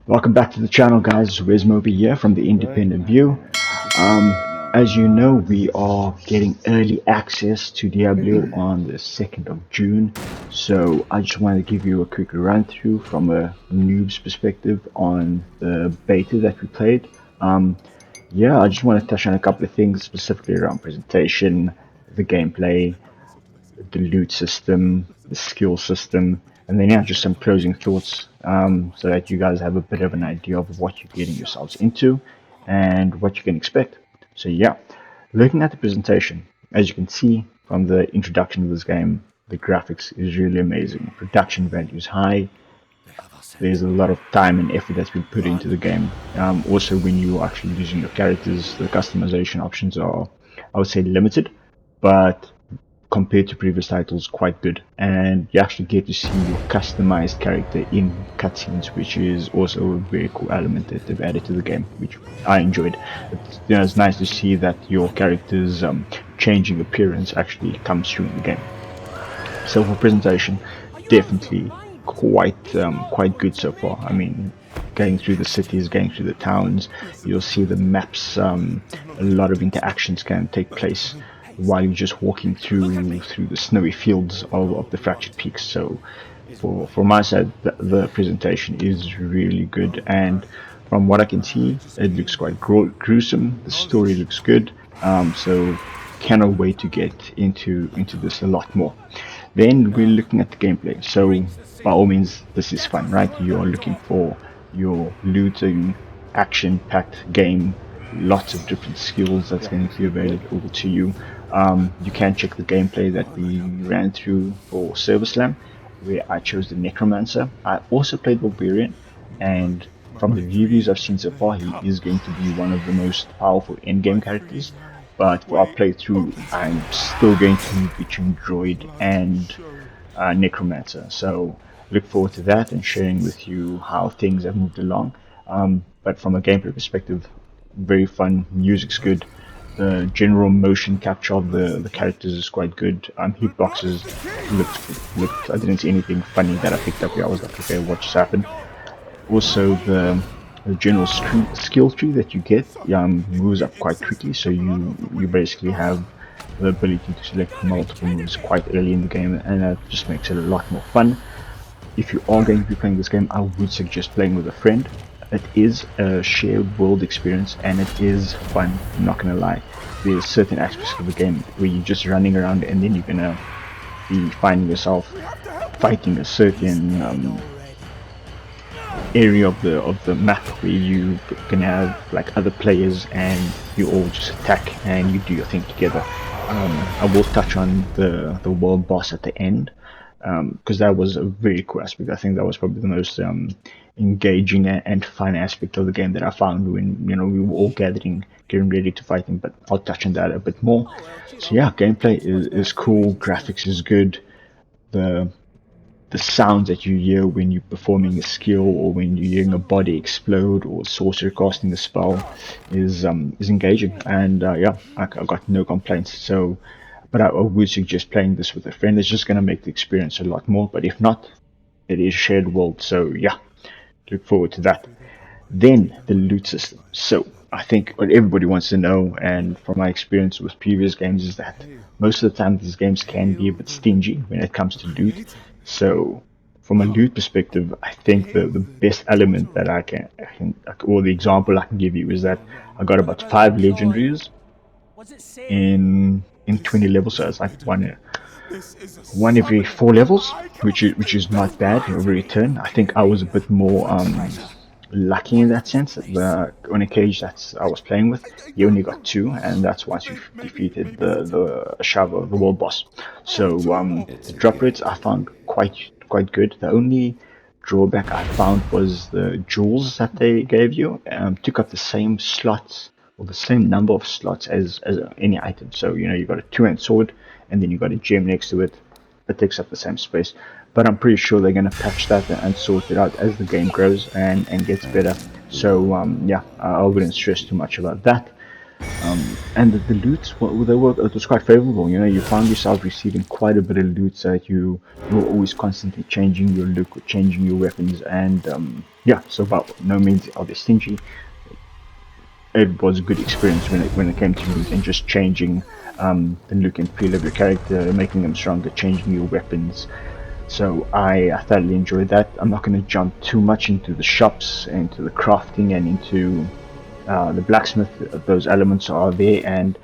Welcome back to the channel, guys. Resmoby here from the Independent View. As you know, we are getting early access to Diablo on the 2nd of June. So I just wanted to give you a quick run through from a noob's perspective on the beta that we played. Yeah, I just want to touch on a couple of things specifically around presentation, the gameplay, the loot system, the skill system, and then yeah, just some closing thoughts so that you guys have a bit of an idea of what you're getting yourselves into and what you can expect. So yeah, looking at the presentation, as you can see from the introduction of this game, the graphics is really amazing. Production value is high. There's a lot of time and effort that's been put into the game. Also, when you're actually using your characters, the customization options are, I would say, limited, but compared to previous titles, quite good. And you actually get to see your customized character in cutscenes, which is also a very cool element that they've added to the game, which I enjoyed. It's nice to see that your character's changing appearance actually comes through in the game. So for presentation, definitely quite good so far. I mean, going through the cities, going through the towns, you'll see the maps. A lot of interactions can take place while you're just walking through the snowy fields of the fractured peaks. So for my side, the presentation is really good, and from what I can see, it looks quite gruesome. The story looks good, so cannot wait to get into this a lot more. Then we're looking at the gameplay. So by all means, this is fun, right? You're looking for your looting, action-packed game, lots of different skills that's going to be available to you. You can check the gameplay that we ran through for Server Slam, where I chose the Necromancer. I also played Barbarian, and from the reviews I've seen so far, he is going to be one of the most powerful in-game characters. But for our playthrough, I'm still going to be between Droid and Necromancer. So look forward to that and sharing with you how things have moved along. But from a gameplay perspective, very fun. Music's good. The general motion capture of the characters is quite good. Hitboxes looked. I didn't see anything funny that I picked up here. I was like, okay, what just happened? Also, the general skill tree that you get moves up quite quickly, so you basically have the ability to select multiple moves quite early in the game, and that just makes it a lot more fun. If you are going to be playing this game, I would suggest playing with a friend. It is a shared world experience, and it is fun, I'm not gonna lie. There's certain aspects of the game where you're just running around and then you're gonna be finding yourself fighting a certain area of the map where you can have like other players and you all just attack and you do your thing together. I will touch on the world boss at the end because that was a very cool aspect. I think that was probably the most engaging and fun aspect of the game that I found when we were all gathering, getting ready to fight him. But I'll touch on that a bit more. So yeah, gameplay is cool, graphics is good. The sounds that you hear when you're performing a skill or when you're hearing a body explode or a sorcerer casting a spell is engaging, and yeah, I got no complaints. So, but I would suggest playing this with a friend. It's just going to make the experience a lot more, but if not, it is shared world, so yeah, look forward to that. Then the loot system. So I think what everybody wants to know, and from my experience with previous games, is that most of the time these games can be a bit stingy when it comes to loot. So from a loot perspective, I think the best element that I can, or the example I can give you is that I got about 5 legendaries in 20 levels, so it's like one every 4 levels, which is not bad every turn. I think I was a bit more lucky in that sense. The only cage that I was playing with, you only got 2, and that's once you've defeated the Shava, the world boss. So the drop rates I found quite good. The only drawback I found was the jewels that they gave you took up the same slots or the same number of slots as any item. So you got a 2-hand sword, and then you got a gem next to it. It takes up the same space. But I'm pretty sure they're going to patch that and sort it out as the game grows and gets better. So yeah, I wouldn't stress too much about that. And the loot, well, it was quite favorable. You know, you found yourself receiving quite a bit of loot, so that you were always constantly changing your look or changing your weapons. And yeah, so by no means are they stingy. It was a good experience when it came to loot and just changing the look and feel of your character, making them stronger, changing your weapons. So I thoroughly enjoyed that. I'm not going to jump too much into the shops, into the crafting, and into the blacksmith. Those elements are there, and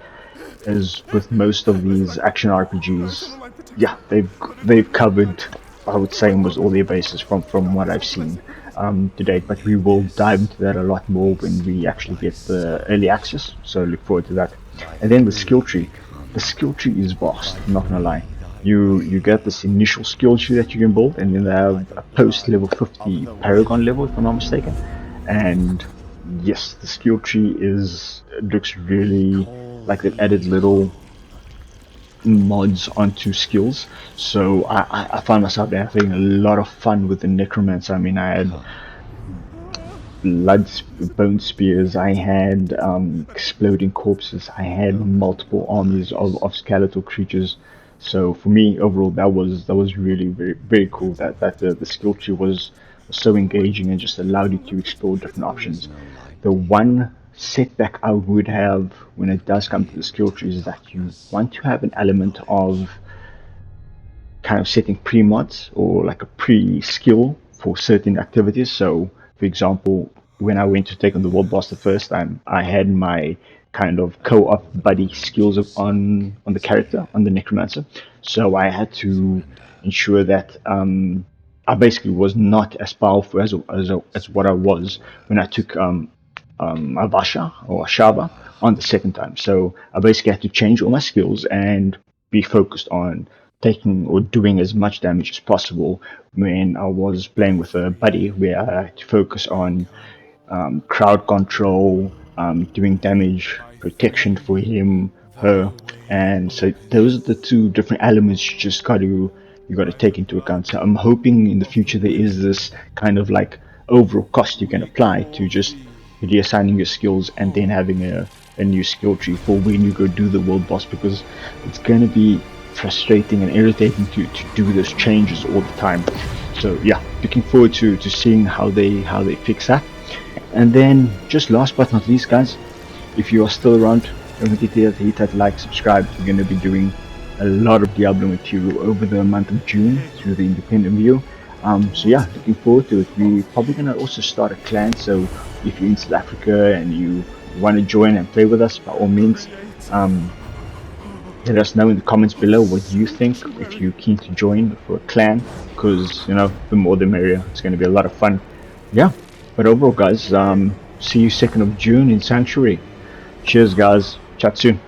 as with most of these action RPGs, yeah, they've covered, I would say, almost all their bases from what I've seen to date. But we will dive into that a lot more when we actually get the early access. So look forward to that. And then the skill tree. The skill tree is vast. I'm not gonna lie. You get this initial skill tree that you can build, and then they have a post level 50 Paragon level, if I'm not mistaken. And yes, the skill tree looks really like they've added little mods onto skills. So I found myself having a lot of fun with the necromancer. I mean, I had bone spears, I had exploding corpses, I had multiple armies of skeletal creatures. So for me, overall, that was really very cool. That the skill tree was so engaging and just allowed you to explore different options. The one setback I would have when it does come to the skill trees is that you want to have an element of kind of setting pre-mods or like a pre-skill for certain activities. So, for example, when I went to take on the world boss the first time, I had my kind of co-op buddy skills on the character, on the necromancer. So I had to ensure that I basically was not as powerful as what I was when I took Avasha or Ashava on the second time. So I basically had to change all my skills and be focused on taking or doing as much damage as possible when I was playing with a buddy where I had to focus on crowd control, doing damage, protection for him, her, and so those are the two different elements you got to take into account. So I'm hoping in the future there is this kind of like overall cost you can apply to just reassigning your skills and then having a new skill tree for when you go do the world boss, because it's going to be frustrating and irritating to do those changes all the time. So yeah, looking forward to seeing how they fix that. And then, just last but not least, guys, if you are still around, don't forget to hit that like, subscribe. We're going to be doing a lot of Diablo material over the month of June through the independent view. So yeah, looking forward to it. We're probably going to also start a clan, so if you're in South Africa and you want to join and play with us, by all means, let us know in the comments below what you think, if you're keen to join for a clan, because, the more the merrier. It's going to be a lot of fun. Yeah, but overall, guys, see you 2nd of June in Sanctuary. Cheers, guys. Chat soon.